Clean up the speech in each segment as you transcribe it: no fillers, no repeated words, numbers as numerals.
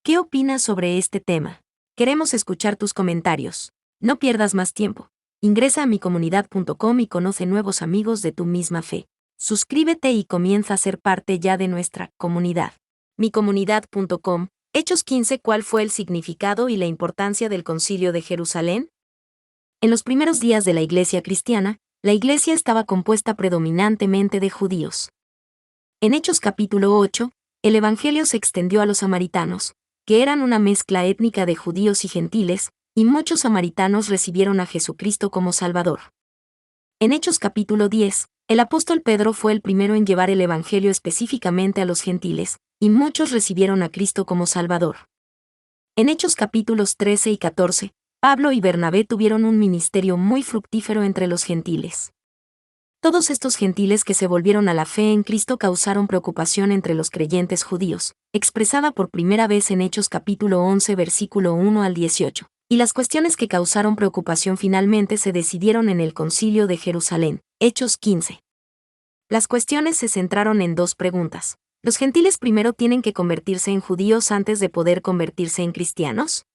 ¿Qué opinas sobre este tema? Queremos escuchar tus comentarios. No pierdas más tiempo. Ingresa a micomunidad.com y conoce nuevos amigos de tu misma fe. Suscríbete y comienza a ser parte ya de nuestra comunidad. Micomunidad.com. Hechos 15. ¿Cuál fue el significado y la importancia del Concilio de Jerusalén? En los primeros días de la Iglesia cristiana, la Iglesia estaba compuesta predominantemente de judíos. En Hechos capítulo 8, el Evangelio se extendió a los samaritanos, que eran una mezcla étnica de judíos y gentiles, y muchos samaritanos recibieron a Jesucristo como Salvador. En Hechos capítulo 10, el apóstol Pedro fue el primero en llevar el Evangelio específicamente a los gentiles, y muchos recibieron a Cristo como Salvador. En Hechos capítulos 13 y 14, Pablo y Bernabé tuvieron un ministerio muy fructífero entre los gentiles. Todos estos gentiles que se volvieron a la fe en Cristo causaron preocupación entre los creyentes judíos, expresada por primera vez en Hechos capítulo 11 versículo 1 al 18, y las cuestiones que causaron preocupación finalmente se decidieron en el Concilio de Jerusalén, Hechos 15. Las cuestiones se centraron en dos preguntas. ¿Los gentiles primero tienen que convertirse en judíos antes de poder convertirse en cristianos?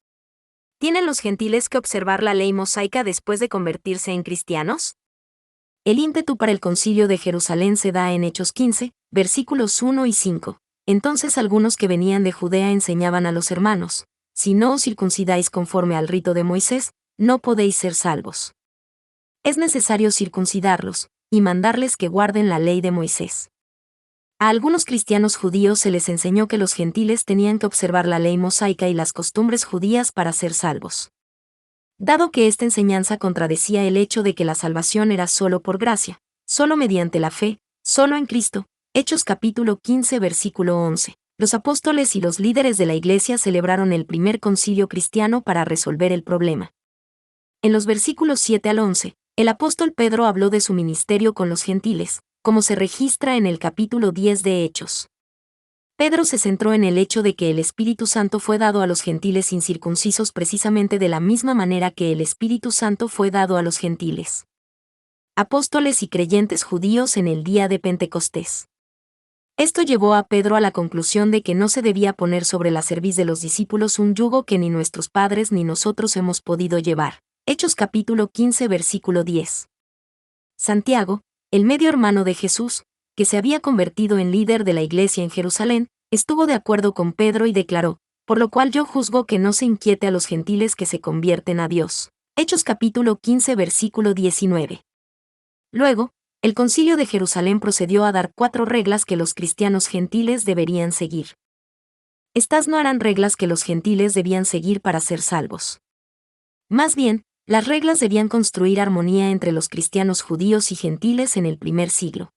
¿Tienen los gentiles que observar la ley mosaica después de convertirse en cristianos? El ímpetu para el Concilio de Jerusalén se da en Hechos 15, versículos 1 y 5. Entonces algunos que venían de Judea enseñaban a los hermanos: si no os circuncidáis conforme al rito de Moisés, no podéis ser salvos. Es necesario circuncidarlos, y mandarles que guarden la ley de Moisés. A algunos cristianos judíos se les enseñó que los gentiles tenían que observar la ley mosaica y las costumbres judías para ser salvos. Dado que esta enseñanza contradecía el hecho de que la salvación era solo por gracia, solo mediante la fe, solo en Cristo, Hechos capítulo 15 versículo 11, los apóstoles y los líderes de la Iglesia celebraron el primer concilio cristiano para resolver el problema. En los versículos 7 al 11, el apóstol Pedro habló de su ministerio con los gentiles, como se registra en el capítulo 10 de Hechos. Pedro se centró en el hecho de que el Espíritu Santo fue dado a los gentiles incircuncisos precisamente de la misma manera que el Espíritu Santo fue dado a los gentiles. Apóstoles y creyentes judíos en el día de Pentecostés. Esto llevó a Pedro a la conclusión de que no se debía poner sobre la cerviz de los discípulos un yugo que ni nuestros padres ni nosotros hemos podido llevar. Hechos capítulo 15 versículo 10. Santiago, el medio hermano de Jesús, que se había convertido en líder de la iglesia en Jerusalén, estuvo de acuerdo con Pedro y declaró: por lo cual yo juzgo que no se inquiete a los gentiles que se convierten a Dios. Hechos capítulo 15 versículo 19. Luego, el Concilio de Jerusalén procedió a dar 4 reglas que los cristianos gentiles deberían seguir. Estas no eran reglas que los gentiles debían seguir para ser salvos. Más bien, las reglas debían construir armonía entre los cristianos judíos y gentiles en el primer siglo.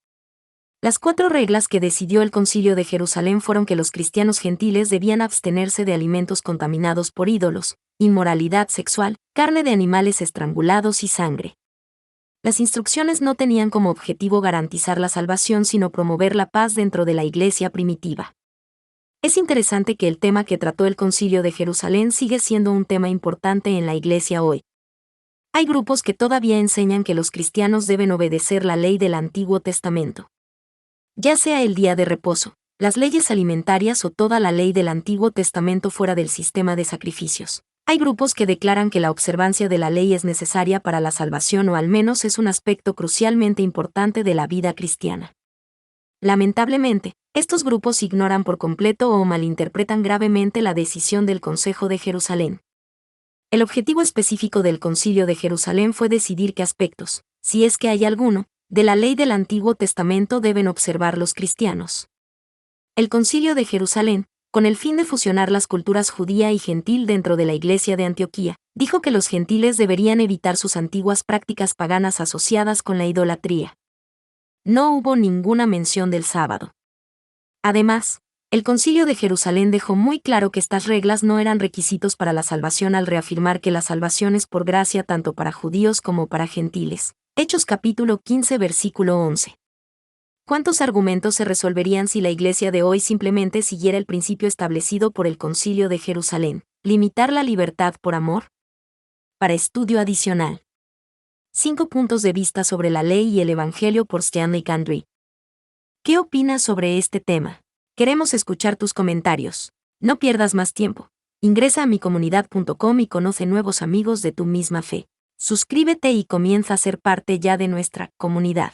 Las 4 reglas que decidió el Concilio de Jerusalén fueron que los cristianos gentiles debían abstenerse de alimentos contaminados por ídolos, inmoralidad sexual, carne de animales estrangulados y sangre. Las instrucciones no tenían como objetivo garantizar la salvación sino promover la paz dentro de la iglesia primitiva. Es interesante que el tema que trató el Concilio de Jerusalén sigue siendo un tema importante en la iglesia hoy. Hay grupos que todavía enseñan que los cristianos deben obedecer la ley del Antiguo Testamento. Ya sea el día de reposo, las leyes alimentarias o toda la ley del Antiguo Testamento fuera del sistema de sacrificios. Hay grupos que declaran que la observancia de la ley es necesaria para la salvación o al menos es un aspecto crucialmente importante de la vida cristiana. Lamentablemente, estos grupos ignoran por completo o malinterpretan gravemente la decisión del Consejo de Jerusalén. El objetivo específico del Concilio de Jerusalén fue decidir qué aspectos, si es que hay alguno, de la ley del Antiguo Testamento deben observar los cristianos. El Concilio de Jerusalén, con el fin de fusionar las culturas judía y gentil dentro de la Iglesia de Antioquía, dijo que los gentiles deberían evitar sus antiguas prácticas paganas asociadas con la idolatría. No hubo ninguna mención del sábado. Además, el Concilio de Jerusalén dejó muy claro que estas reglas no eran requisitos para la salvación al reafirmar que la salvación es por gracia tanto para judíos como para gentiles. Hechos capítulo 15 versículo 11. ¿Cuántos argumentos se resolverían si la iglesia de hoy simplemente siguiera el principio establecido por el Concilio de Jerusalén: limitar la libertad por amor? Para estudio adicional. 5 puntos de vista sobre la ley y el Evangelio por Stanley Gundry. ¿Qué opinas sobre este tema? Queremos escuchar tus comentarios. No pierdas más tiempo. Ingresa a micomunidad.com y conoce nuevos amigos de tu misma fe. Suscríbete y comienza a ser parte ya de nuestra comunidad.